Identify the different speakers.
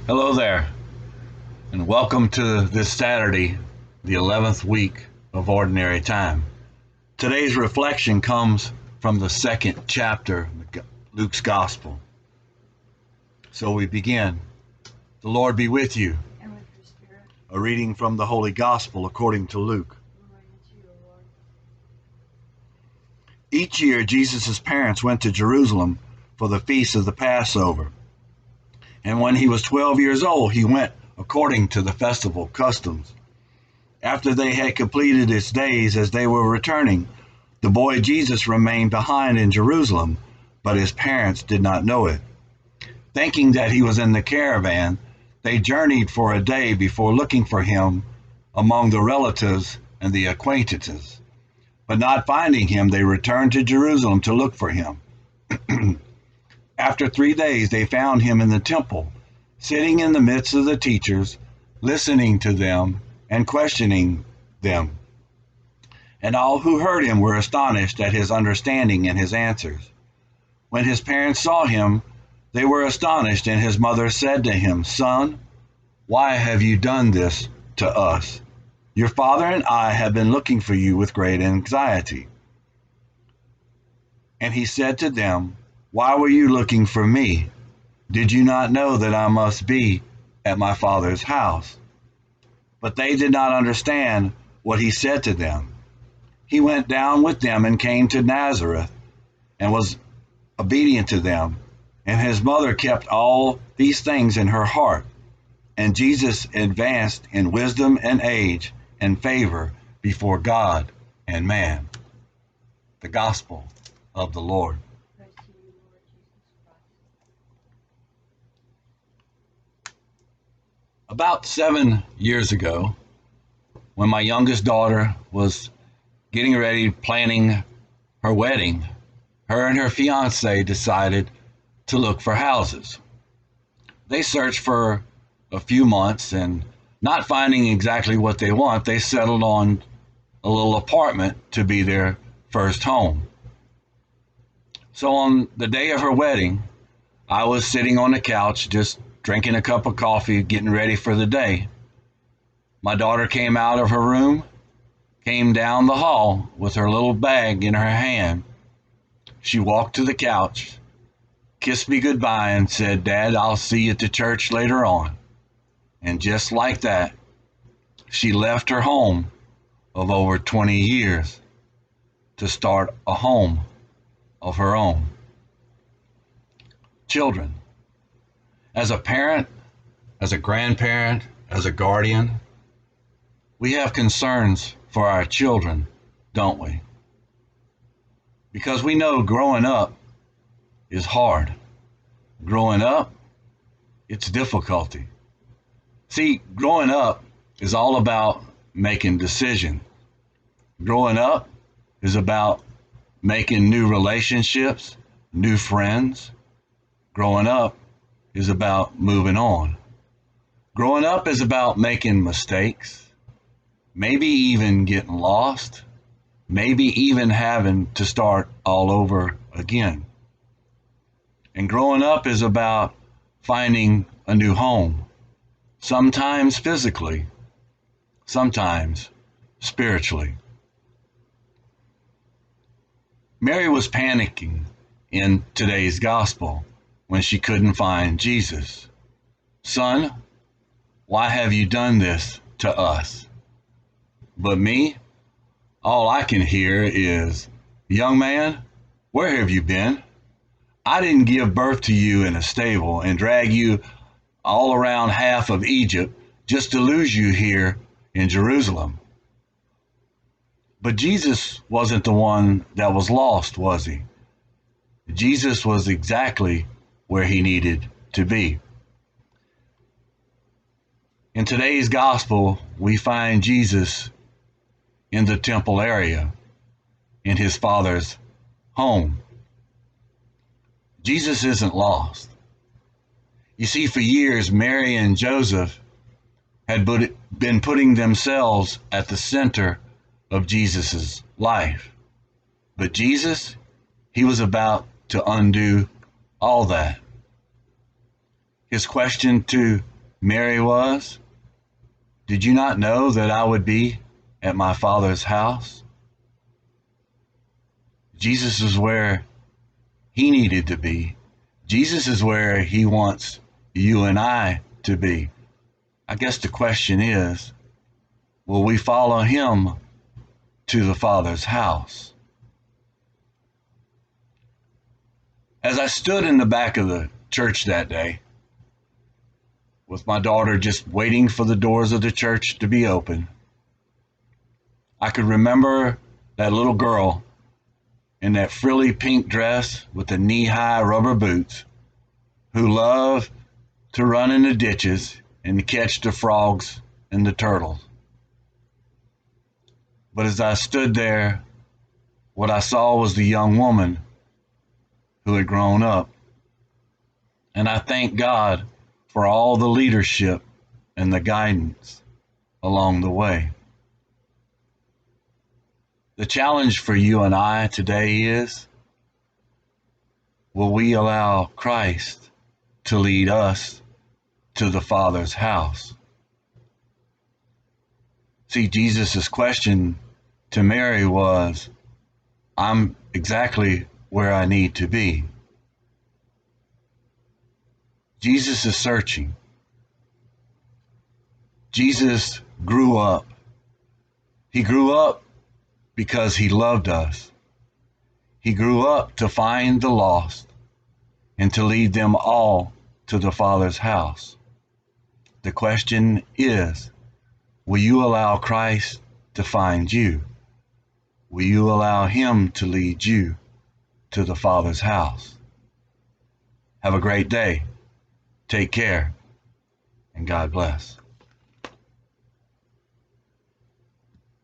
Speaker 1: Hello there, and welcome to this Saturday, the 11th week of Ordinary Time. Today's reflection comes from the second chapter of Luke's Gospel. So we begin. The Lord be with you.
Speaker 2: And with your spirit.
Speaker 1: A reading from the Holy Gospel according to Luke.
Speaker 2: Glory to you, O Lord.
Speaker 1: Each year, Jesus' parents went to Jerusalem for the feast of the Passover. And when he was 12 years old, he went according to the festival customs. After they had completed its days as they were returning, the boy Jesus remained behind in Jerusalem, but his parents did not know it. Thinking that he was in the caravan, they journeyed for a day before looking for him among the relatives and the acquaintances. But not finding him, they returned to Jerusalem to look for him. After 3 days, they found him in the temple, sitting in the midst of the teachers, listening to them and questioning them. And all who heard him were astonished at his understanding and his answers. When his parents saw him, they were astonished, and his mother said to him, "Son, why have you done this to us? Your father and I have been looking for you with great anxiety." And he said to them, "Why were you looking for me? Did you not know that I must be at my father's house?" But they did not understand what he said to them. He went down with them and came to Nazareth and was obedient to them. And his mother kept all these things in her heart. And Jesus advanced in wisdom and age and favor before God and man. The Gospel of the Lord.
Speaker 2: Praise to you, Lord Jesus Christ.
Speaker 1: About 7 years ago, when my youngest daughter was getting ready, planning her wedding, her and her fiance decided to look for houses. They searched for a few months, and not finding exactly what they want, they settled on a little apartment to be their first home. So on the day of her wedding, I was sitting on the couch just drinking a cup of coffee, getting ready for the day. My daughter came out of her room, came down the hall with her little bag in her hand. She walked to the couch, kissed me goodbye, and said, "Dad, I'll see you at the church later on." And just like that, she left her home of over 20 years to start a home of her own. Children. As a parent, as a grandparent, as a guardian, we have concerns for our children, don't we? Because we know growing up is hard. Growing up, it's difficulty. See, growing up is all about making decisions. Growing up is about making new relationships, new friends. Growing up is about moving on. Growing up is about making mistakes, maybe even getting lost, maybe even having to start all over again. And growing up is about finding a new home, sometimes physically, sometimes spiritually. Mary was panicking in today's gospel when she couldn't find Jesus. "Son, why have you done this to us?" But me, all I can hear is, "Young man, where have you been? I didn't give birth to you in a stable and drag you all around half of Egypt just to lose you here in Jerusalem." But Jesus wasn't the one that was lost, was he? Jesus was exactly where he needed to be. In today's gospel, we find Jesus in the temple area, in his Father's home. Jesus isn't lost. You see, for years, Mary and Joseph had been putting themselves at the center of Jesus' life. But Jesus, he was about to undo all that. His question to Mary was? Did you not know that I would be at my Father's house? Jesus is where he needed to be. Jesus is where he wants you and I to be. I guess the question is, will we follow him to the Father's house? As I stood in the back of the church that day, with my daughter just waiting for the doors of the church to be open, I could remember that little girl in that frilly pink dress with the knee-high rubber boots who loved to run in the ditches and to catch the frogs and the turtles. But as I stood there, what I saw was the young woman who had grown up. And I thank God for all the leadership and the guidance along the way. The challenge for you and I today is, will we allow Christ to lead us to the Father's house? See, Jesus' question to Mary was, I'm exactly where I need to be. Jesus is searching. Jesus grew up. He grew up because he loved us. He grew up to find the lost and to lead them all to the Father's house. The question is, will you allow Christ to find you? Will you allow him to lead you to the Father's house? Have a great day. Take care, and God bless.